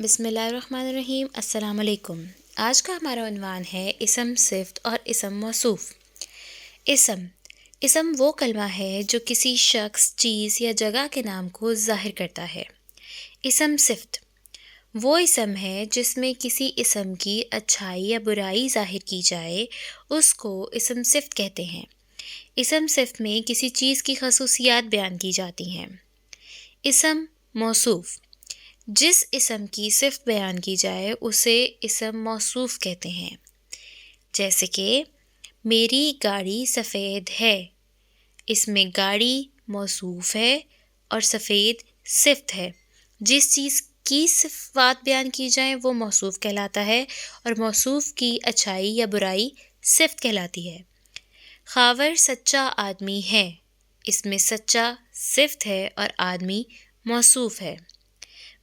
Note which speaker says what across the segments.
Speaker 1: بسم اللہ الرحمن الرحیم۔ السلام علیکم۔ آج کا ہمارا عنوان ہے اسم صفت اور اسم موصوف۔ اسم وہ کلمہ ہے جو کسی شخص، چیز یا جگہ کے نام کو ظاہر کرتا ہے۔ اسم صفت وہ اسم ہے جس میں کسی اسم کی اچھائی یا برائی ظاہر کی جائے، اس کو اسم صفت کہتے ہیں۔ اسم صفت میں کسی چیز کی خصوصیات بیان کی جاتی ہیں۔ اسم موصوف جس اسم کی صفت بیان کی جائے اسے اسم موصوف کہتے ہیں۔ جیسے کہ میری گاڑی سفید ہے، اس میں گاڑی موصوف ہے اور سفید صفت ہے۔ جس چیز کی صفات بیان کی جائیں وہ موصوف کہلاتا ہے اور موصوف کی اچھائی یا برائی صفت کہلاتی ہے۔ خاور سچا آدمی ہے، اس میں سچا صفت ہے اور آدمی موصوف ہے۔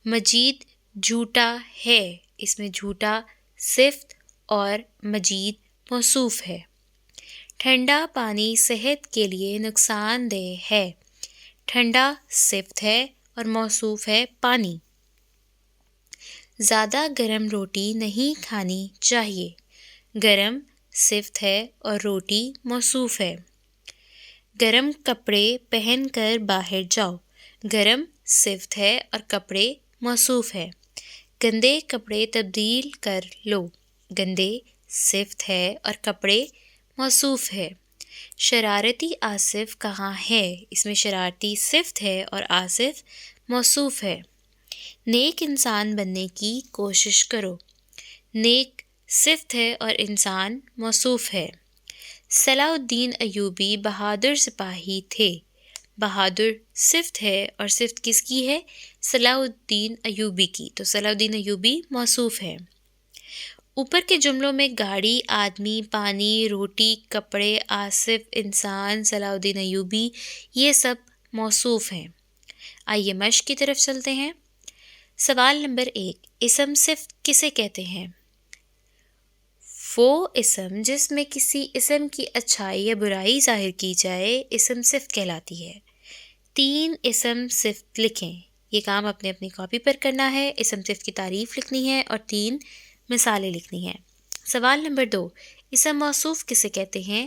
Speaker 1: مجید جھوٹا ہے، اس میں جھوٹا صفت اور مجید موصوف ہے۔ ٹھنڈا پانی صحت کے لیے نقصان دہ ہے، ٹھنڈا صفت ہے اور موصوف ہے پانی۔ زیادہ گرم روٹی نہیں کھانی چاہیے، گرم صفت ہے اور روٹی موصوف ہے۔ گرم کپڑے پہن کر باہر جاؤ، گرم صفت ہے اور کپڑے موصوف ہے۔ گندے کپڑے تبدیل کر لو، گندے صفت ہے اور کپڑے موصوف ہے۔ شرارتی آصف کہاں ہے، اس میں شرارتی صفت ہے اور آصف موصوف ہے۔ نیک انسان بننے کی کوشش کرو، نیک صفت ہے اور انسان موصوف ہے۔ صلاح الدین ایوبی بہادر سپاہی تھے، بہادر صفت ہے اور صفت کس کی ہے؟ صلاح الدین ایوبی کی، تو صلاح الدین ایوبی موصوف ہے۔ اوپر کے جملوں میں گاڑی، آدمی، پانی، روٹی، کپڑے، آصف، انسان، صلاح الدین ایوبی یہ سب موصوف ہیں۔ آئیے مشق کی طرف چلتے ہیں۔ سوال نمبر 1، اسم صفت کسے کہتے ہیں؟ وہ اسم جس میں کسی اسم کی اچھائی یا برائی ظاہر کی جائے اسم صفت کہلاتی ہے۔ 3 اسم صفت لکھیں، یہ کام اپنی کاپی پر کرنا ہے۔ اسم صفت کی تعریف لکھنی ہے اور 3 مثالیں لکھنی ہیں۔ سوال نمبر 2، اسم موصوف کسے کہتے ہیں؟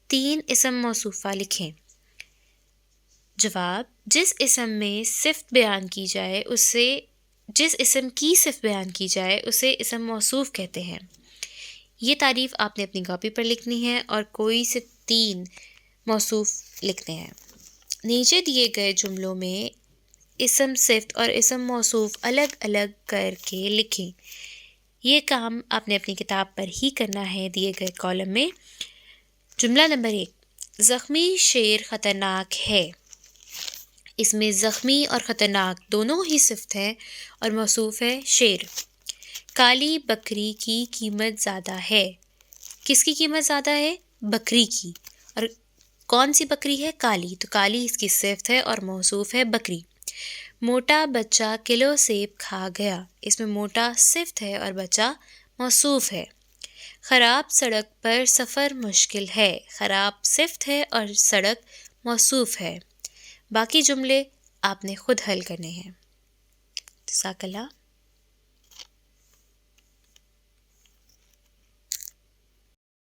Speaker 1: 3 اسم موصوفہ لکھیں۔ جواب، جس اسم میں صفت بیان کی جائے جس اسم کی صفت بیان کی جائے اسے اسم موصوف کہتے ہیں۔ یہ تعریف آپ نے اپنی کاپی پر لکھنی ہے اور کوئی سے 3 موصوف لکھنے ہیں۔ نیچے دیے گئے جملوں میں اسم صفت اور اسم موصوف الگ الگ کر کے لکھیں۔ یہ کام آپ نے اپنی کتاب پر ہی کرنا ہے دیے گئے کالم میں۔ جملہ نمبر 1، زخمی شیر خطرناک ہے، اس میں زخمی اور خطرناک دونوں ہی صفت ہیں اور موصوف ہے شیر۔ کالی بکری کی قیمت زیادہ ہے، کس کی قیمت زیادہ ہے؟ بکری کی، اور کون سی بکری ہے؟ کالی، تو کالی اس کی صفت ہے اور موصوف ہے بکری۔ موٹا بچہ کلو سیب کھا گیا، اس میں موٹا صفت ہے اور بچہ موصوف ہے۔ خراب سڑک پر سفر مشکل ہے، خراب صفت ہے اور سڑک موصوف ہے۔ باقی جملے آپ نے خود حل کرنے ہیں۔ جزاک اللہ۔